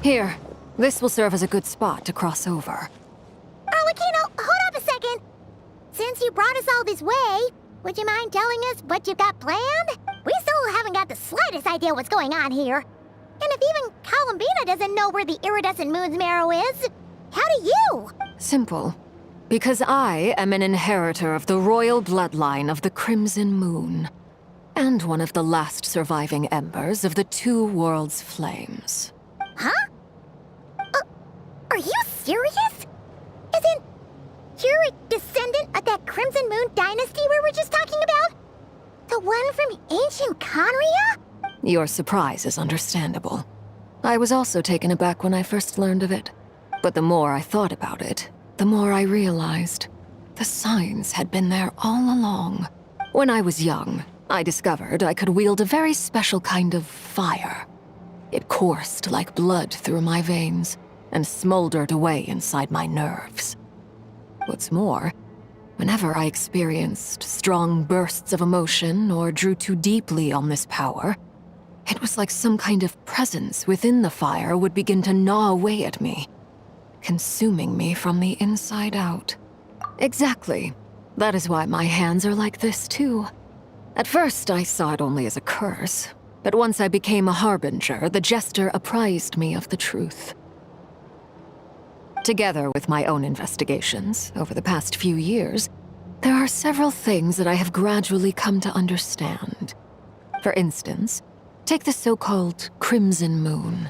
Here, this will serve as a good spot to cross over. Arlecchino, hold up a second. Since you brought us all this way, would you mind telling us what you've got planned? We still haven't got the slightest idea what's going on here. And if even Columbina doesn't know where the iridescent moon's marrow is, how do you? Simple. Because I am an inheritor of the royal bloodline of the Crimson Moon, and one of the last surviving embers of the Two Worlds' flames. Huh? Are you serious? Isn't you're a descendant of that Crimson Moon dynasty we were just talking about? The one from ancient Conria? Your surprise is understandable. I was also taken aback when I first learned of it. But the more I thought about it, the more I realized the signs had been there all along. When I was young, I discovered I could wield a very special kind of fire. It coursed like blood through my veins and smoldered away inside my nerves. What's more, whenever I experienced strong bursts of emotion or drew too deeply on this power, it was like some kind of presence within the fire would begin to gnaw away at me, consuming me from the inside out. Exactly. That is why my hands are like this too. At first, I saw it only as a curse, but once I became a harbinger, the jester apprised me of the truth. Together with my own investigations over the past few years, there are several things that I have gradually come to understand. For instance, take the so-called Crimson Moon.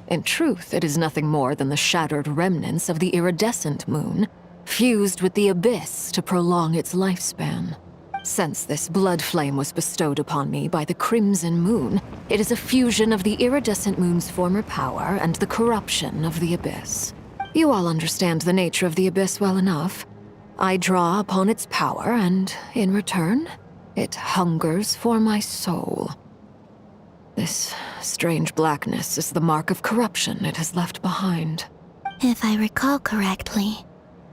In truth, it is nothing more than the shattered remnants of the iridescent moon, fused with the abyss to prolong its lifespan. Since this blood flame was bestowed upon me by the Crimson Moon, it is a fusion of the iridescent moon's former power and the corruption of the abyss. You all understand the nature of the abyss well enough. I draw upon its power, and in return, it hungers for my soul. This strange blackness is the mark of corruption it has left behind. If I recall correctly,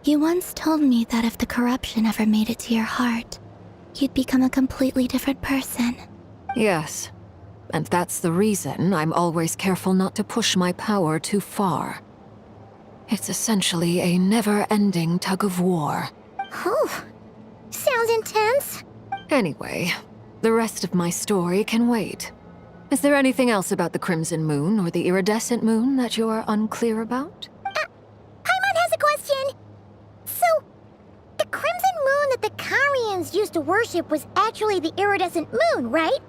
you once told me that if the corruption ever made it to your heart, you'd become a completely different person. Yes, and that's the reason I'm always careful not to push my power too far. It's essentially a never-ending tug-of-war. Whew. Sounds intense. Anyway, the rest of my story can wait. Is there anything else about the Crimson Moon or the Iridescent Moon that you're unclear about? Paimon has a question. So, the Crimson Moon that the Carians used to worship was actually the Iridescent Moon, right?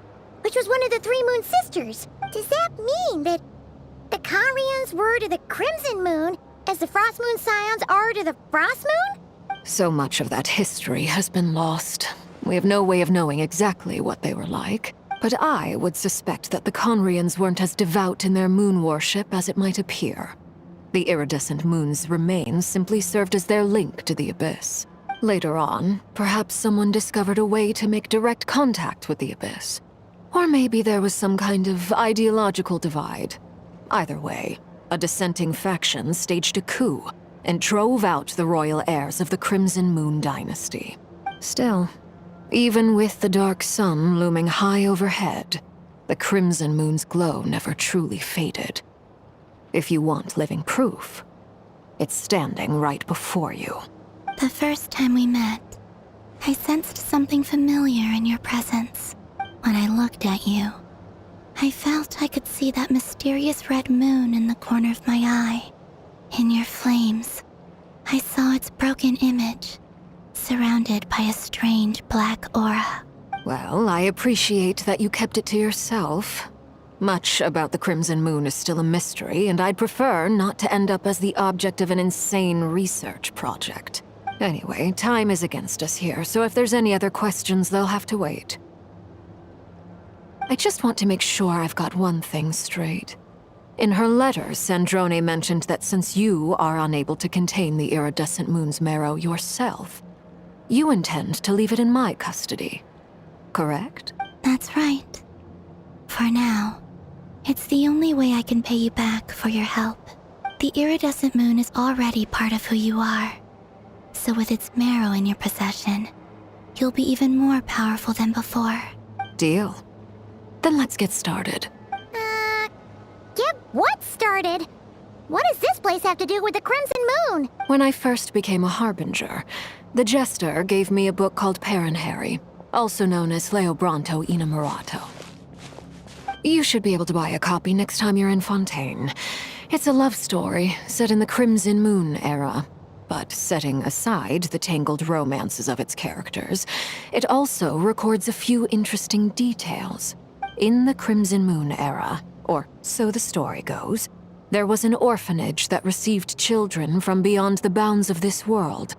Which was one of the three Moon Sisters. Does that mean that the Carians were to the Crimson Moon as the Frost Moon Scions are to the Frost Moon? So much of that history has been lost. We have no way of knowing exactly what they were like. But I would suspect that the Conrians weren't as devout in their moon worship as it might appear. The iridescent moon's remains simply served as their link to the abyss. Later on, perhaps someone discovered a way to make direct contact with the abyss. Or maybe there was some kind of ideological divide. Either way, a dissenting faction staged a coup and drove out the royal heirs of the Crimson Moon dynasty. Still, even with the dark sun looming high overhead, the Crimson Moon's glow never truly faded. If you want living proof, it's standing right before you. The first time we met, I sensed something familiar in your presence. When I looked at you, I felt I could see that mysterious red moon in the corner of my eye. In your flames, I saw its broken image, surrounded by a strange black aura. Well, I appreciate that you kept it to yourself. Much about the Crimson Moon is still a mystery, and I'd prefer not to end up as the object of an insane research project. Anyway, time is against us here, so if there's any other questions, they'll have to wait. I just want to make sure I've got one thing straight. In her letter, Sandrone mentioned that since you are unable to contain the iridescent moon's marrow yourself, you intend to leave it in my custody, correct? That's right. For now, it's the only way I can pay you back for your help. The iridescent moon is already part of who you are. So with its marrow in your possession, you'll be even more powerful than before. Deal. Then let's get started. Get what started? What does this place have to do with the Crimson Moon? When I first became a Harbinger, the Jester gave me a book called Paranhari, also known as Leobranto Inamorato. You should be able to buy a copy next time you're in Fontaine. It's a love story set in the Crimson Moon era. But setting aside the tangled romances of its characters, it also records a few interesting details. In the Crimson Moon era, or so the story goes, there was an orphanage that received children from beyond the bounds of this world,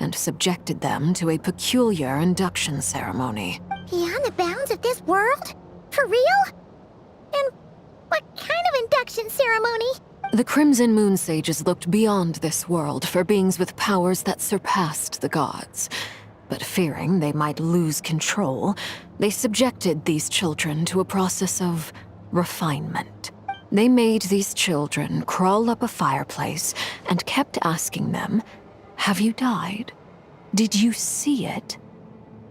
and subjected them to a peculiar induction ceremony. Beyond the bounds of this world? For real? And what kind of induction ceremony? The Crimson Moon sages looked beyond this world for beings with powers that surpassed the gods. But fearing they might lose control, they subjected these children to a process of refinement. They made these children crawl up a fireplace and kept asking them, "Have you died? Did you see it?"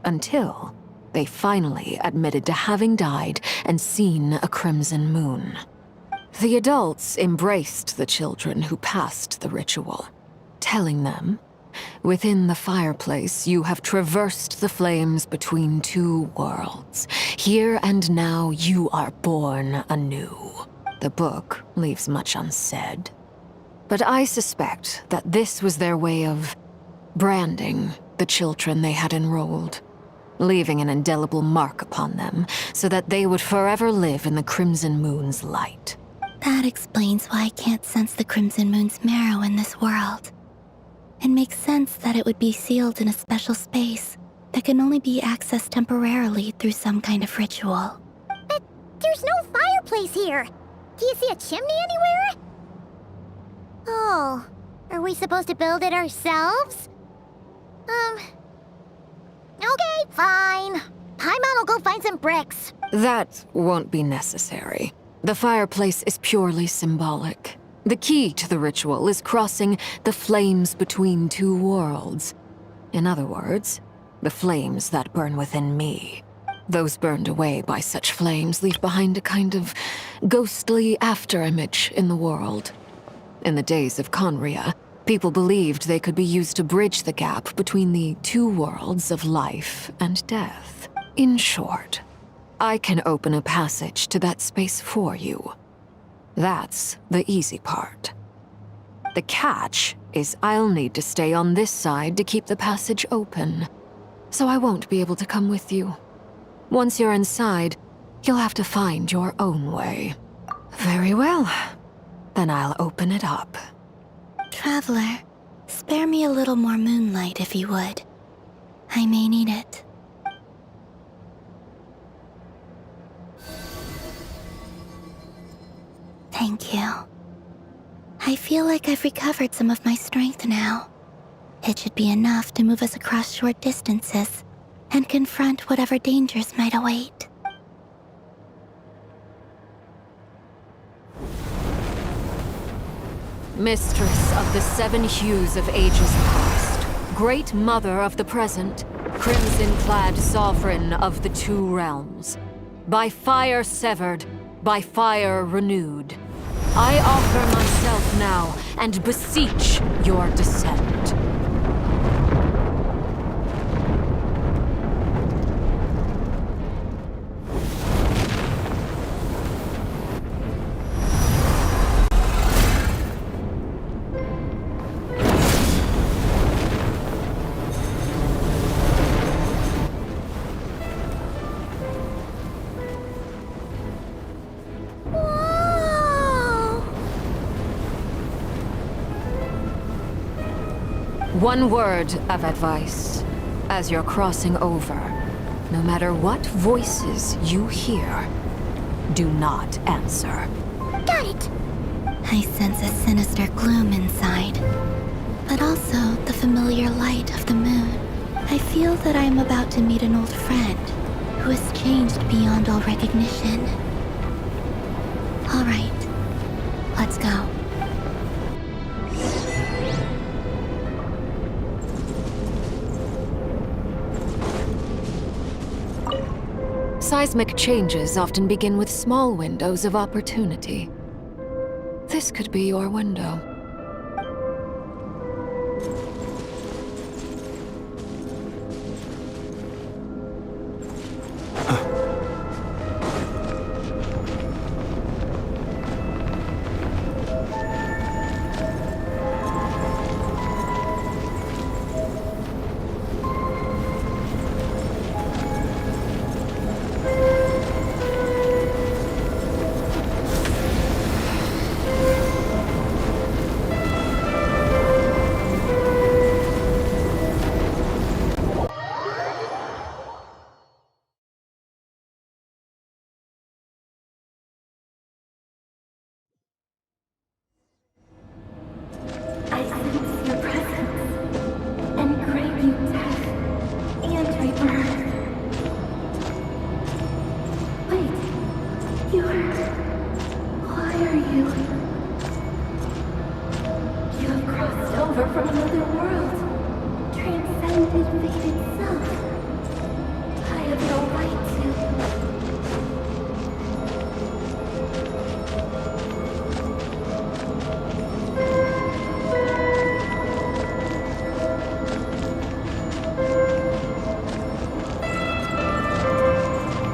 Until they finally admitted to having died and seen a crimson moon. The adults embraced the children who passed the ritual, telling them, "Within the fireplace, you have traversed the flames between two worlds. Here and now, you are born anew." The book leaves much unsaid, but I suspect that this was their way of branding the children they had enrolled, leaving an indelible mark upon them so that they would forever live in the Crimson Moon's light. That explains why I can't sense the Crimson Moon's marrow in this world. It makes sense that it would be sealed in a special space that can only be accessed temporarily through some kind of ritual. But there's no fireplace here. Do you see a chimney anywhere? Oh, are we supposed to build it ourselves? Okay, fine. Paimon will go find some bricks. That won't be necessary. The fireplace is purely symbolic. The key to the ritual is crossing the flames between two worlds. In other words, the flames that burn within me. Those burned away by such flames leave behind a kind of ghostly afterimage in the world. In the days of Conria, people believed they could be used to bridge the gap between the two worlds of life and death. In short, I can open a passage to that space for you. That's the easy part. The catch is I'll need to stay on this side to keep the passage open, so I won't be able to come with you. Once you're inside, you'll have to find your own way. Very well. Then I'll open it up. Traveler, spare me a little more moonlight if you would. I may need it. Thank you. I feel like I've recovered some of my strength now. It should be enough to move us across short distances and confront whatever dangers might await. Mistress of the seven hues of ages past, great mother of the present, crimson-clad sovereign of the two realms, by fire severed, by fire renewed, I offer myself now and beseech your descent. One word of advice. As you're crossing over, no matter what voices you hear, do not answer. Got it. I sense a sinister gloom inside, but also the familiar light of the moon. I feel that I am about to meet an old friend who has changed beyond all recognition. All right, let's go. Seismic changes often begin with small windows of opportunity. This could be your window.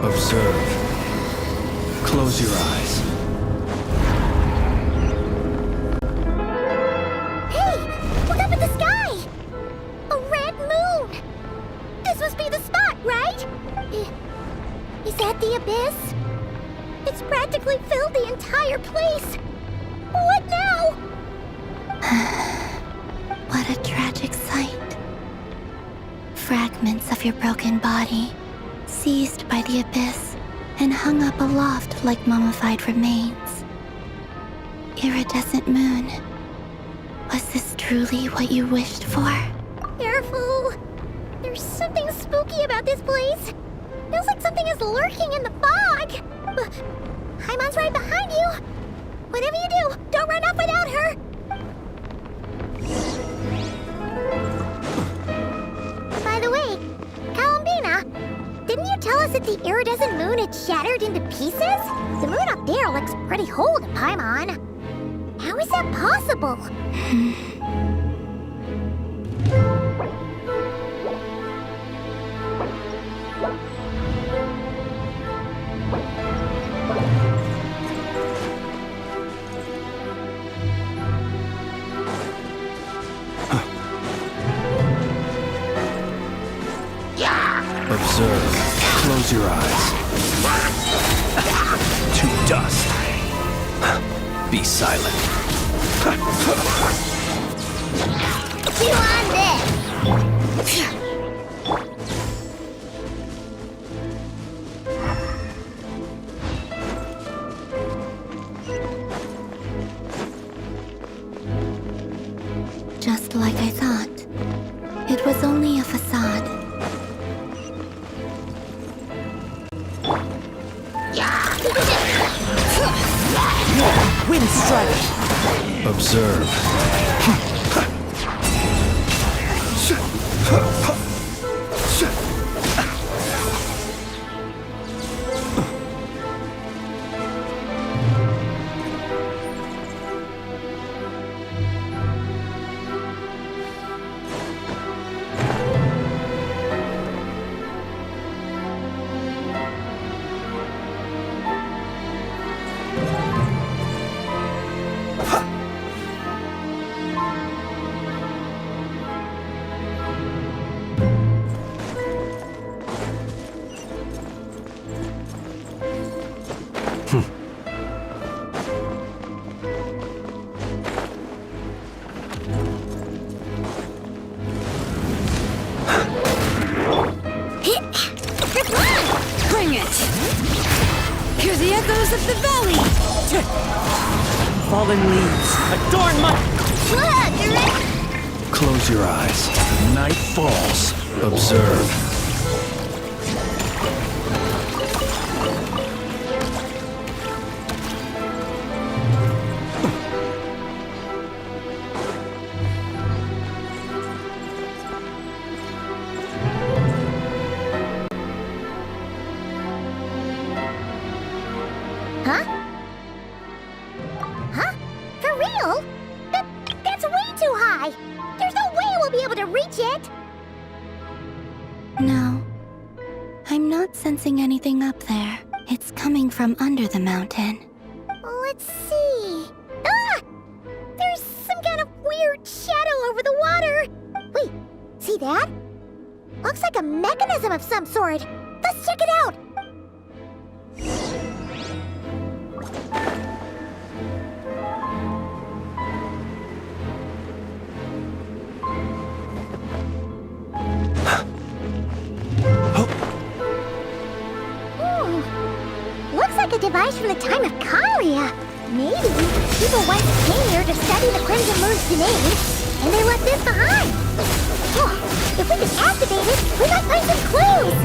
Observe. Close your eyes. Hey! Look up at the sky! A red moon! This must be the spot, right? Is that the abyss? It's practically filled the entire place! What now? What a tragic sight. Fragments of your broken body, seized by the abyss and hung up aloft like mummified remains. Iridescent moon, was this truly what you wished for? Careful! There's something spooky about this place. Feels like something is lurking in the fog. Haimon's right behind you. Whatever you do, don't run off without her. By the way, Columbina, didn't you tell us that the iridescent moon had shattered into pieces? The moon up there looks pretty whole to Paimon. How is that possible? Observe. Close your eyes. To dust. Be silent. Chew on this! Just like I thought. It was only a facade. Wind strike! Observe. Bring it! Hear the echoes of the valley! Fallen leaves, adorn my... Look! Close your eyes. Night falls. Observe. hill? That's way too high! There's no way we'll be able to reach it! No. I'm not sensing anything up there. It's coming from under the mountain. Let's see... Ah! There's some kind of weird shadow over the water! Wait, see that? Looks like a mechanism of some sort. Let's check it out! Looks like a device from the time of Kalia. Maybe people once came here to study the Crimson Moon's domain, and they left this behind. Oh, if we can activate it, we might find some clues.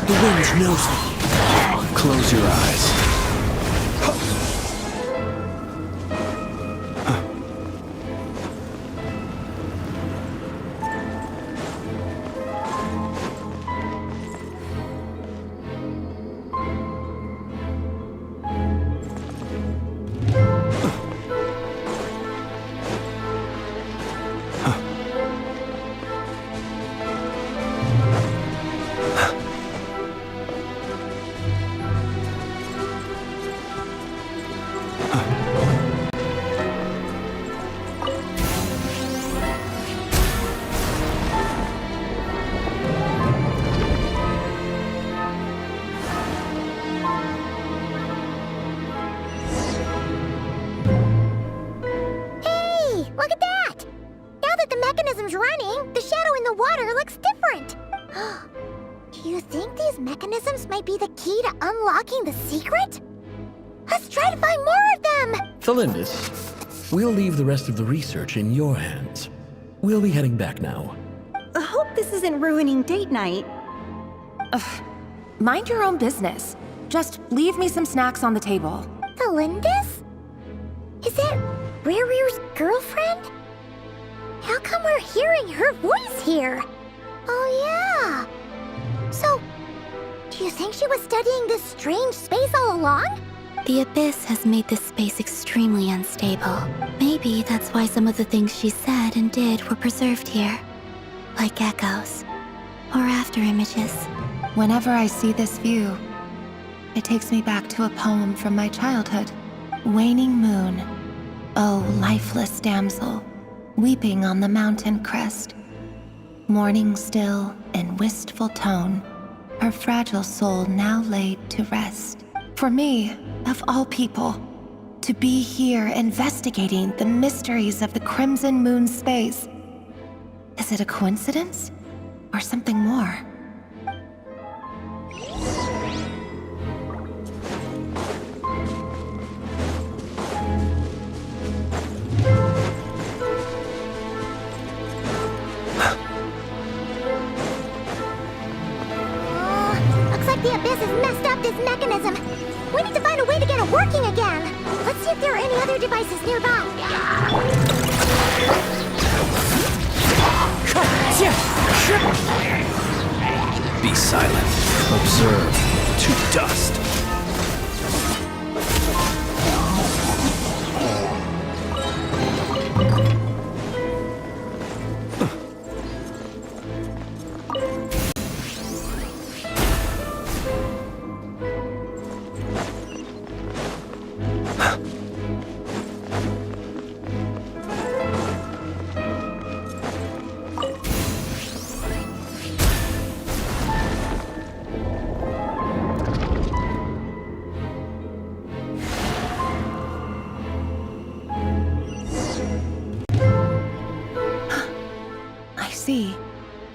The wind knows me. Close your eyes. Unlocking the secret? Let's try to find more of them! Felindis, we'll leave the rest of the research in your hands. We'll be heading back now. I hope this isn't ruining date night. Ugh. Mind your own business. Just leave me some snacks on the table. Felindis? Is that Rerir's girlfriend? How come we're hearing her voice here? Oh yeah! So, do you think she was studying this strange space all along? The Abyss has made this space extremely unstable. Maybe that's why some of the things she said and did were preserved here. Like echoes. Or after images. Whenever I see this view, it takes me back to a poem from my childhood. Waning moon, oh lifeless damsel, weeping on the mountain crest. Mourning still in wistful tone, her fragile soul now laid to rest. For me, of all people, to be here investigating the mysteries of the Crimson Moon space. Is it a coincidence? Or something more? The Abyss has messed up this mechanism. We need to find a way to get it working again. Let's see if there are any other devices nearby. Be silent. Observe. To dust.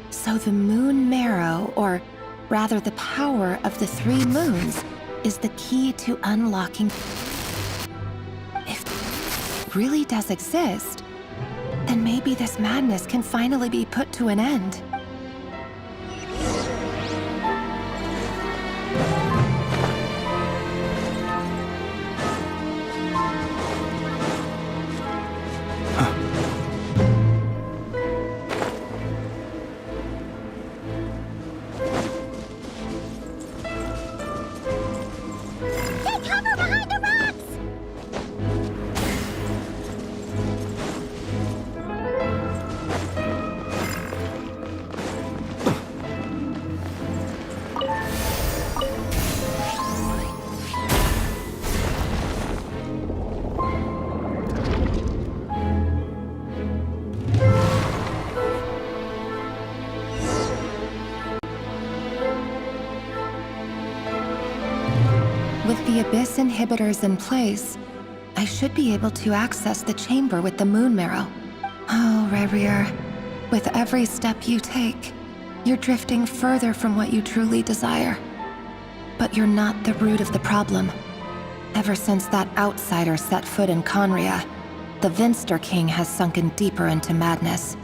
So the moon marrow, or rather the power of the 3 moons, is the key to unlocking. If it really does exist, then maybe this madness can finally be put to an end. With the Abyss inhibitors in place, I should be able to access the chamber with the moon marrow. Oh, Rerir, with every step you take, you're drifting further from what you truly desire. But you're not the root of the problem. Ever since that outsider set foot in Conria, the Vinster King has sunken deeper into madness.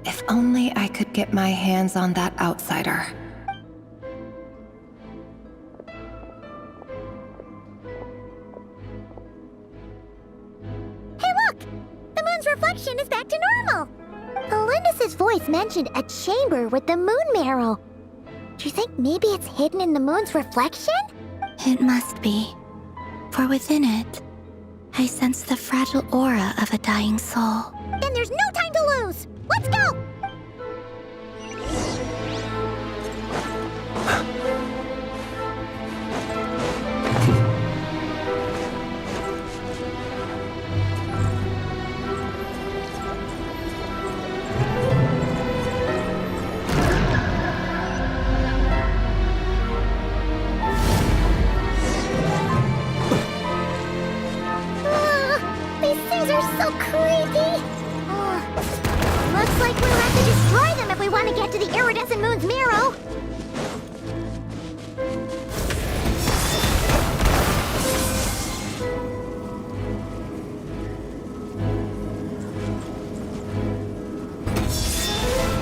If only I could get my hands on that outsider. Hey look! The moon's reflection is back to normal! Elendis' voice mentioned a chamber with the moon marrow. Do you think maybe it's hidden in the moon's reflection? It must be. For within it, I sense the fragile aura of a dying soul. Then there's no time to lose! Let's go! These things are so creepy! Looks like we'll have to destroy them if we want to get to the iridescent moon's marrow!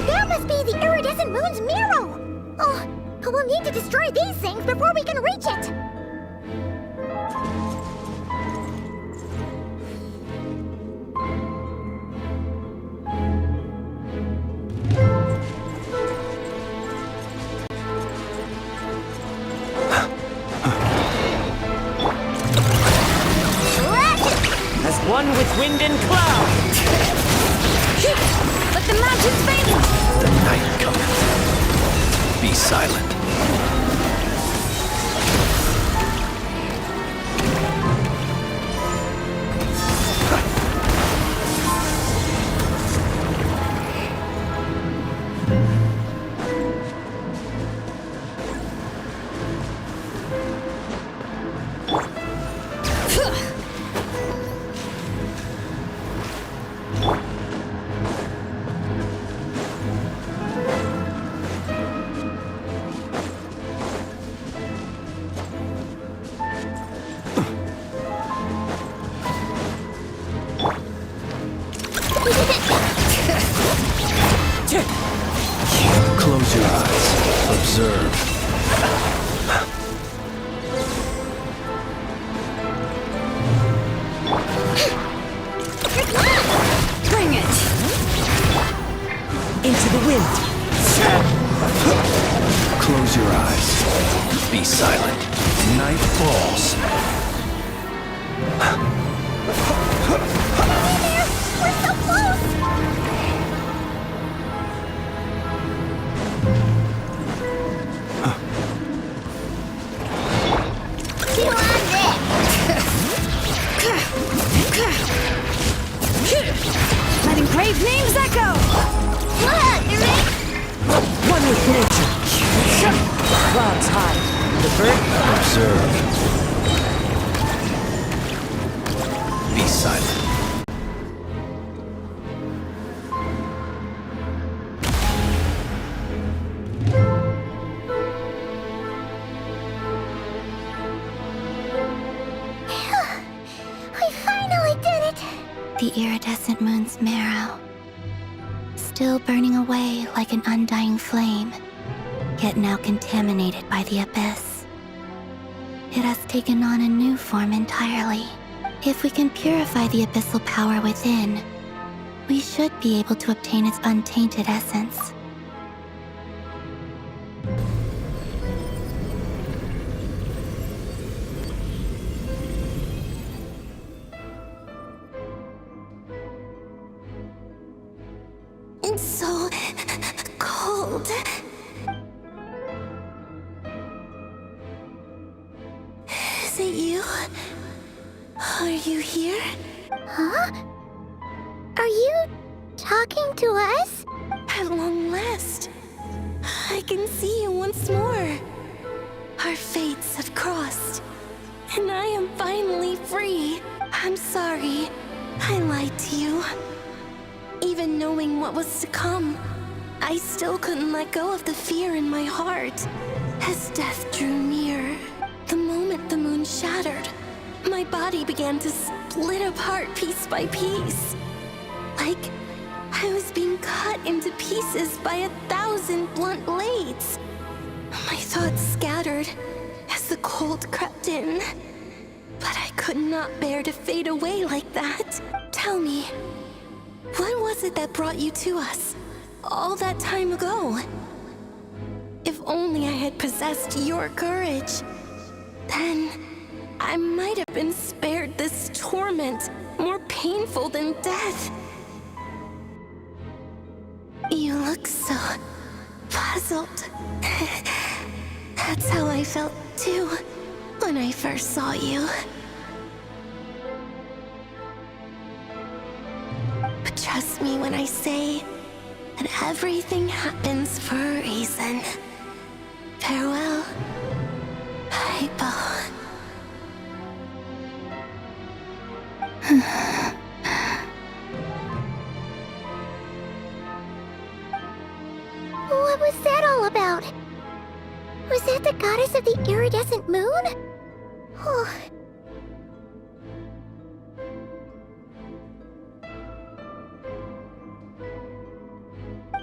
That must be the iridescent moon's marrow! Oh, we'll need to destroy these things before we can reach it! One with wind and cloud! Let the mountains face! The night cometh. Be silent. Close your eyes. Observe. Bring it! Into the wind! Close your eyes. Be silent. Night falls. We're so close! You on Let engraved names echo! Look, you're in! One with nature! Clouds high. The bird? Observe. Be silent. We finally did it! The iridescent moon's marrow, still burning away like an undying flame, yet now contaminated by the abyss. It has taken on a new form entirely. If we can purify the abyssal power within, we should be able to obtain its untainted essence. It's so cold. Is it you? Are you here? Huh? Are you talking to us? At long last, I can see you once more. Our fates have crossed. and I am finally free. I'm sorry. I lied to you. Even knowing what was to come, I still couldn't let go of the fear in my heart. As death drew near, the moment the moon shattered, my body began to split apart piece by piece. Like I was being cut into pieces by 1,000 blunt blades. My thoughts scattered as the cold crept in. But I could not bear to fade away like that. Tell me, what was it that brought you to us all that time ago? If only I had possessed your courage, then I might have been spared this torment more painful than death. You look so puzzled. That's how I felt too when I first saw you. But trust me when I say that everything happens for a reason. Farewell, Hypo. What was that all about? Was that the goddess of the iridescent moon? Oh.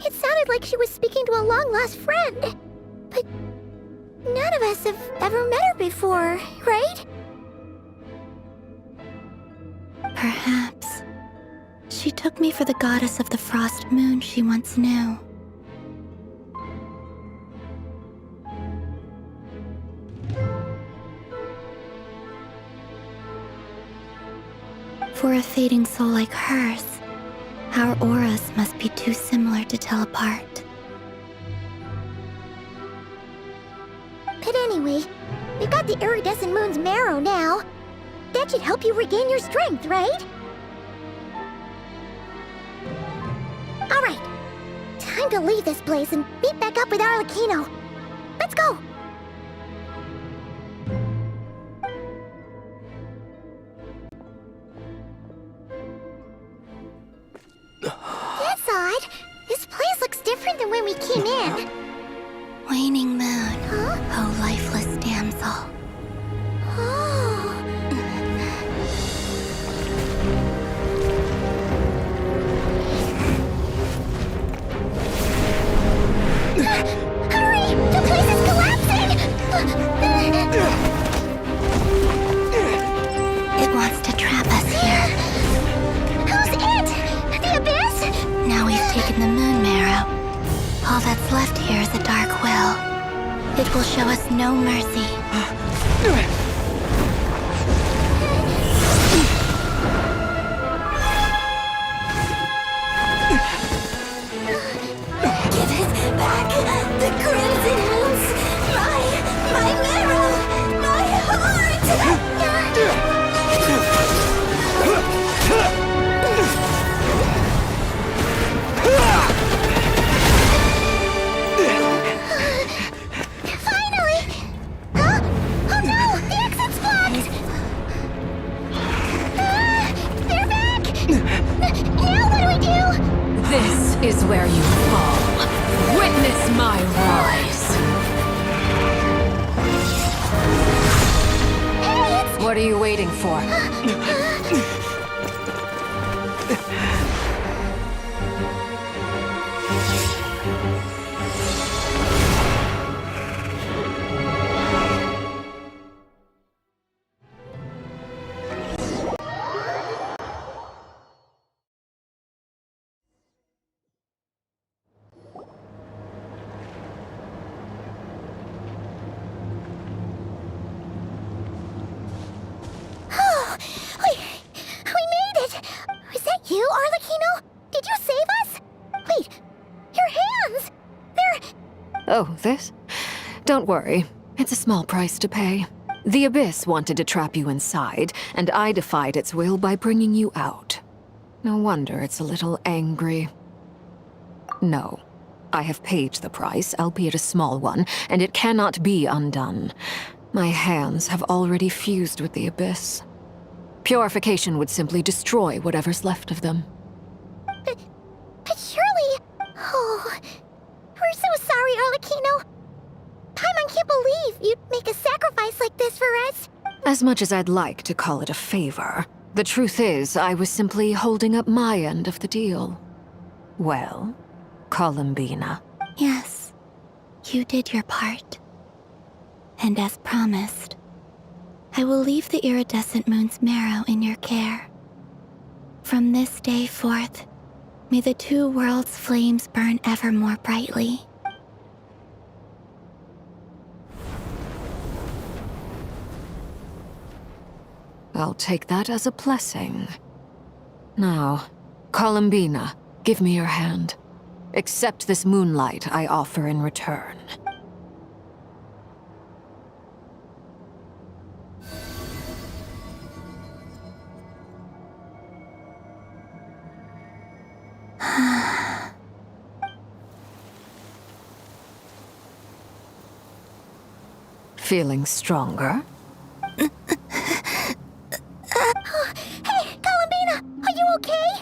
It sounded like she was speaking to a long-lost friend. But none of us have ever met her before, right? Perhaps. She took me for the goddess of the frost moon she once knew. For a fading soul like hers, our auras must be too similar to tell apart. But anyway, we've got the iridescent moon's marrow now. That should help you regain your strength, right? Alright, time to leave this place and meet back up with Arlecchino. Let's go! That's odd. This place looks different than when we came in. Waning moon, Huh? oh lifeless damsel. Oh. Hurry! The place is collapsing! It wants to trap us here. Who's it? The Abyss? Now we've taken the moon marrow. All that's left here is a dark will. It will show us no mercy. Give it back! The crimson moons! My marrow! My heart! Finally! Huh? Oh no! The exit's blocked! They're back! Now what do we do? This is where you fall. Witness my rise. Hey, it's... What are you waiting for? Oh, we made it! Was that you, Arlecchino? Did you save us? Wait, your hands! They're... Oh, this? Don't worry. It's a small price to pay. The Abyss wanted to trap you inside, and I defied its will by bringing you out. No wonder it's a little angry. No. I have paid the price, albeit a small one, and it cannot be undone. My hands have already fused with the abyss. Purification would simply destroy whatever's left of them. But surely... Oh... We're so sorry, Arlecchino. Paimon can't believe you'd make a sacrifice like this for us. As much as I'd like to call it a favor, the truth is I was simply holding up my end of the deal. Well, Columbina. Yes, you did your part. And as promised, I will leave the iridescent moon's marrow in your care. From this day forth, may the two worlds' flames burn ever more brightly. I'll take that as a blessing. Now, Columbina, give me your hand. Accept this moonlight I offer in return. Feeling stronger? Hey, Columbina! Are you okay?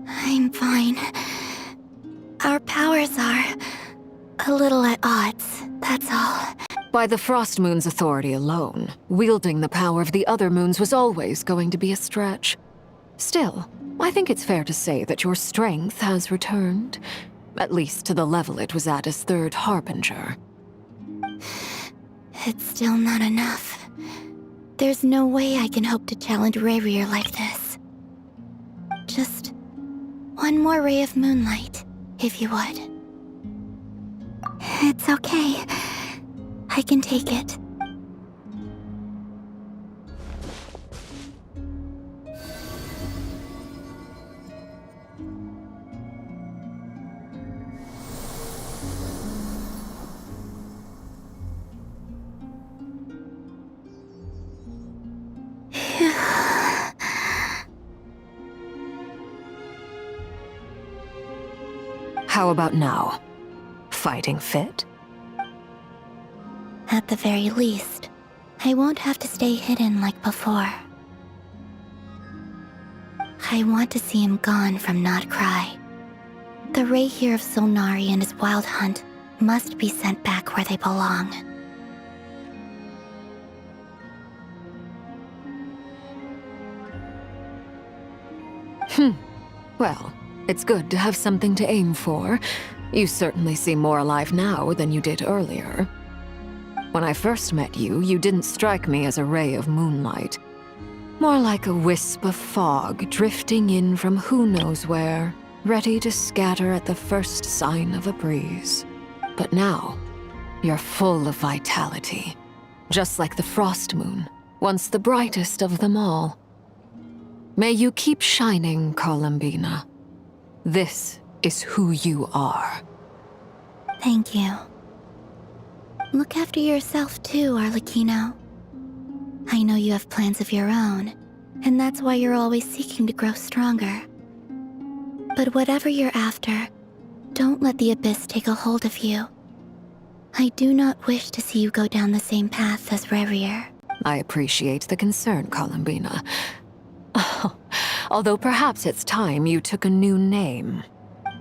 I'm fine. Our powers are a little at odds, that's all. By the Frost Moon's authority alone, wielding the power of the other moons was always going to be a stretch. Still, I think it's fair to say that your strength has returned, at least to the level it was at as Third Harbinger. It's still not enough. There's no way I can hope to challenge Rerir like this. Just one more ray of moonlight, if you would. It's okay. I can take it. How about now? Fighting fit? At the very least, I won't have to stay hidden like before. I want to see him gone from Nod-Krai. The Rerir of Solnari and his wild hunt must be sent back where they belong. Well, it's good to have something to aim for. You certainly seem more alive now than you did earlier. When I first met you, you didn't strike me as a ray of moonlight. More like a wisp of fog drifting in from who knows where, ready to scatter at the first sign of a breeze. But now, you're full of vitality. Just like the Frost Moon, once the brightest of them all. May you keep shining, Columbina. This is who you are. Thank you. Look after yourself too, Arlecchino. I know you have plans of your own, and that's why you're always seeking to grow stronger. But whatever you're after, don't let the abyss take a hold of you. I do not wish to see you go down the same path as Rerir. I appreciate the concern, Columbina. Although perhaps it's time you took a new name.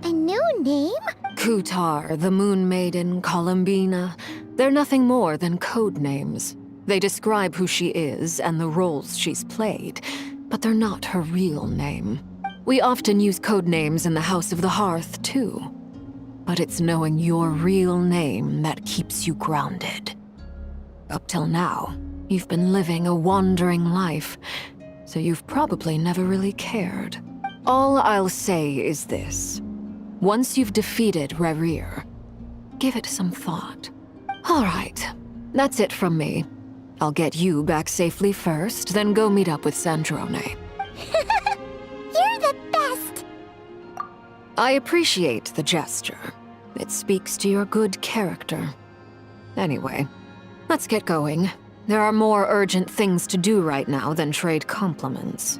A new name? Kutar, the Moon Maiden, Columbina. They're nothing more than code names. They describe who she is and the roles she's played, but they're not her real name. We often use code names in the House of the Hearth, too. But it's knowing your real name that keeps you grounded. Up till now, you've been living a wandering life, so you've probably never really cared. All I'll say is this. Once you've defeated Rerir, give it some thought. All right, that's it from me. I'll get you back safely first, then go meet up with Sandrone. You're the best! I appreciate the gesture. It speaks to your good character. Anyway, let's get going. There are more urgent things to do right now than trade compliments.